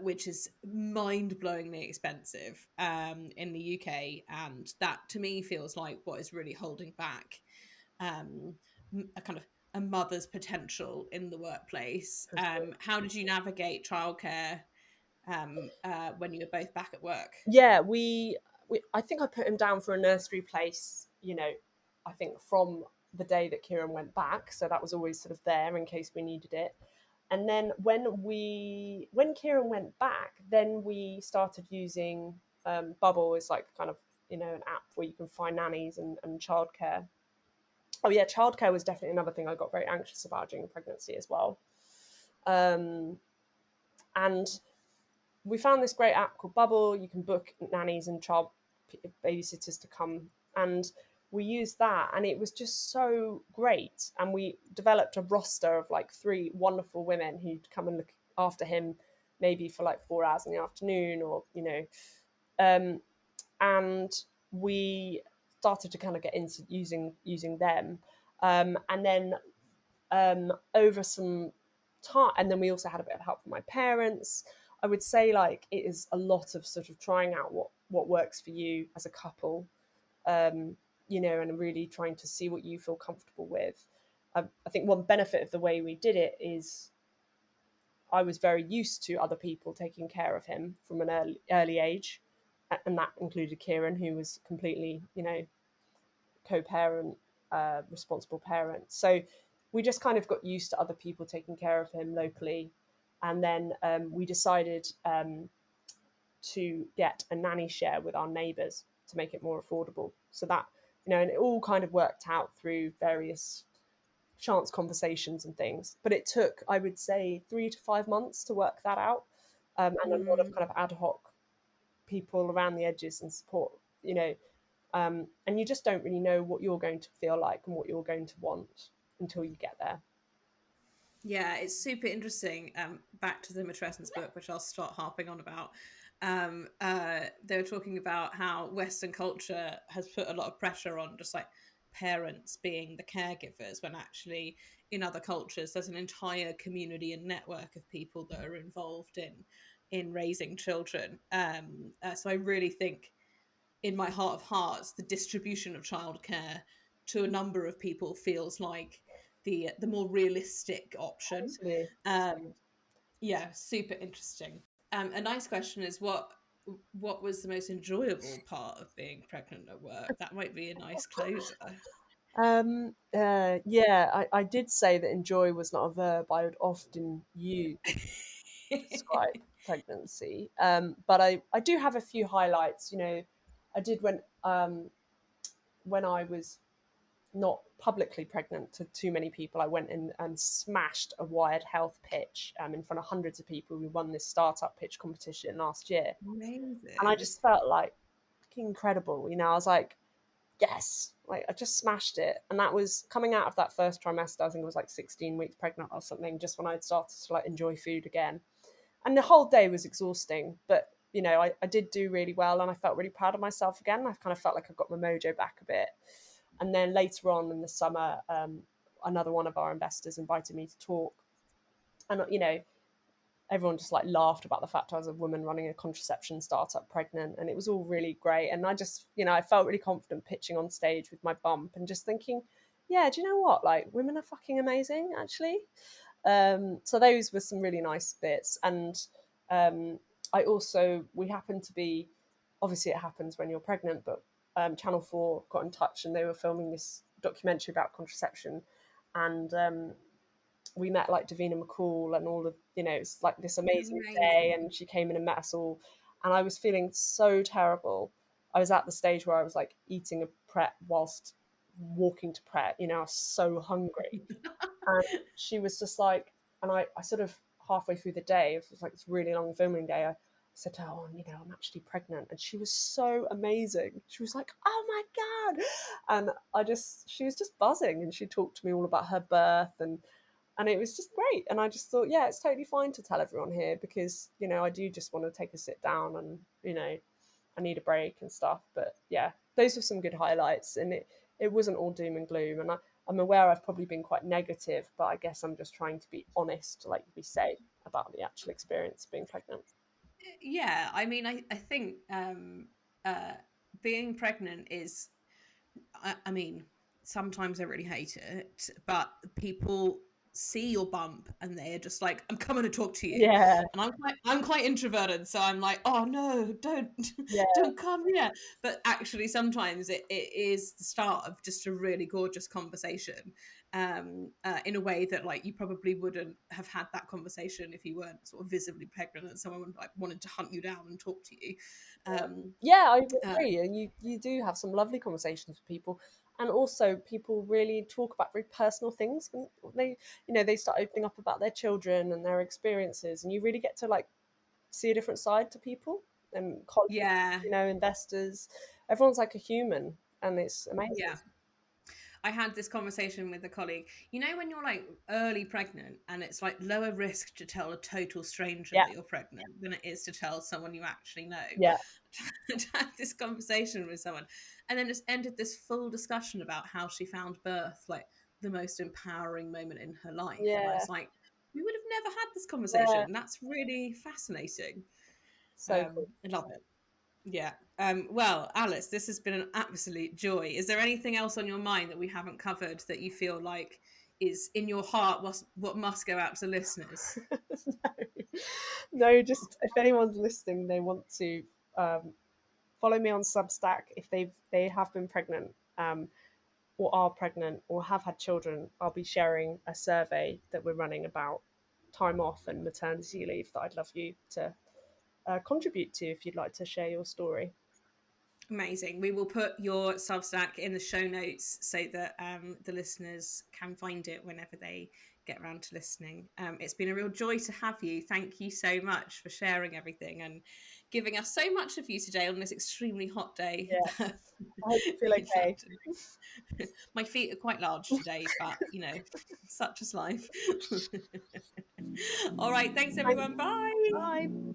S2: Which is mind-blowingly expensive in the UK, and that to me feels like what is really holding back a kind of a mother's potential in the workplace.
S3: Sure.
S2: How did you navigate childcare when you were both back at work?
S3: Yeah, we I think I put him down for a nursery place, I think from the day that Kieran went back. So that was always sort of there in case we needed it. And then when Kieran went back, then we started using Bubble as kind of, an app where you can find nannies and childcare. Oh yeah, childcare was definitely another thing I got very anxious about during pregnancy as well. And we found this great app called Bubble. You can book nannies and child babysitters to come, and we used that, and it was just so great. And we developed a roster of like 3 wonderful women who'd come and look after him, maybe for like 4 hours in the afternoon, or and we started to kind of get into using them, and then over some time, and then we also had a bit of help from my parents. I would say like it is a lot of sort of trying out what works for you as a couple, um, and really trying to see what you feel comfortable with. I think one benefit of the way we did it is I was very used to other people taking care of him from an early age, and that included Kieran, who was completely, co-parent, responsible parent. So we just kind of got used to other people taking care of him locally, and then we decided to get a nanny share with our neighbours to make it more affordable. So that, and it all kind of worked out through various chance conversations and things. But it took, I would say, 3 to 5 months to work that out, and a lot of
S2: Mm.
S3: kind of ad hoc people around the edges and support, and you just don't really know what you're going to feel like and what you're going to want until you get there.
S2: Yeah, it's super interesting. Back to the matrescence book, which I'll start harping on about. They were talking about how Western culture has put a lot of pressure on just like parents being the caregivers, when actually in other cultures there's an entire community and network of people that are involved in raising children. So I really think, in my heart of hearts, the distribution of childcare to a number of people feels like the more realistic option.
S3: Totally.
S2: Yeah, super interesting. A nice question is what was the most enjoyable part of being pregnant at work? That might be a nice closer.
S3: Yeah, I did say that enjoy was not a verb I would often use to describe pregnancy. But I do have a few highlights. I did when I was not publicly pregnant to too many people. I went in and smashed a Wired Health pitch in front of hundreds of people. We won this startup pitch competition last year, and I
S2: Amazing.
S3: just felt like fucking incredible. I was like, yes, like I just smashed it. And that was coming out of that first trimester. I think it was like 16 weeks pregnant or something, just when I'd started to like enjoy food again. And the whole day was exhausting, but I did do really well, and I felt really proud of myself again. I kind of felt like I got my mojo back a bit. And then later on in the summer, another one of our investors invited me to talk, and everyone just like laughed about the fact I was a woman running a contraception startup pregnant, and it was all really great. And I just, I felt really confident pitching on stage with my bump and just thinking, yeah, do you know what? Like, women are fucking amazing, actually. So those were some really nice bits. And we happened to be, obviously it happens when you're pregnant, but Channel 4 got in touch and they were filming this documentary about contraception. And we met like Davina McCall and all of, it's like this amazing day.
S2: Amazing.
S3: And she came in and met us all. And I was feeling so terrible. I was at the stage where I was like eating a Pret whilst walking to Pret. I was so hungry. And she was just like, and I sort of halfway through the day, it was like this really long filming day, I said to her, oh, I'm actually pregnant. And she was so amazing. She was like, oh my God. And she was just buzzing, and she talked to me all about her birth, and it was just great. And I just thought, yeah, it's totally fine to tell everyone here, because, I do just want to take a sit down, and, I need a break and stuff. But yeah, those were some good highlights. And it wasn't all doom and gloom. And I'm aware I've probably been quite negative, but I guess I'm just trying to be honest, like we say, about the actual experience of being pregnant.
S2: Yeah, I mean, I think uh, being pregnant is, I mean, sometimes I really hate it, but people see your bump and they're just like, I'm coming to talk to you.
S3: Yeah,
S2: And I'm quite introverted, so I'm like, oh no, don't
S3: yeah,
S2: don't come here. But actually sometimes it is the start of just a really gorgeous conversation, in a way that like you probably wouldn't have had that conversation if you weren't sort of visibly pregnant and someone like wanted to hunt you down and talk to you. Um,
S3: yeah. I
S2: uh,
S3: agree. And you do have some lovely conversations with people, and also people really talk about very personal things when they start opening up about their children and their experiences, and you really get to like see a different side to people, and colleagues,
S2: Yeah.
S3: investors. Everyone's like a human, and it's amazing.
S2: Yeah. I had this conversation with a colleague. You know, when you're like early pregnant and it's like lower risk to tell a total stranger
S3: Yeah,
S2: that you're pregnant than it is to tell someone you actually know.
S3: yeah,
S2: I had this conversation with someone and then just ended this full discussion about how she found birth like the most empowering moment in her life. And I
S3: yeah,
S2: was like, we would have never had this
S3: yeah.
S2: conversation. That's really fascinating.
S3: So cool.
S2: I love it. Yeah. Well, Alice, this has been an absolute joy. Is there anything else on your mind that we haven't covered that you feel like is in your heart, what must go out to listeners?
S3: No, just if anyone's listening, they want to follow me on Substack if they have been pregnant, or are pregnant or have had children. I'll be sharing a survey that we're running about time off and maternity leave that I'd love you to contribute to if you'd like to share your story.
S2: Amazing. We will put your Substack in the show notes so that the listeners can find it whenever they get around to listening. It's been a real joy to have you. Thank you so much for sharing everything and giving us so much of you today on this extremely hot day
S3: Yes, I hope you feel
S2: in
S3: okay.
S2: London. My feet are quite large today, but such is life. All right. Thanks,
S3: Thank
S2: everyone.
S3: you.
S2: Bye.
S3: Bye.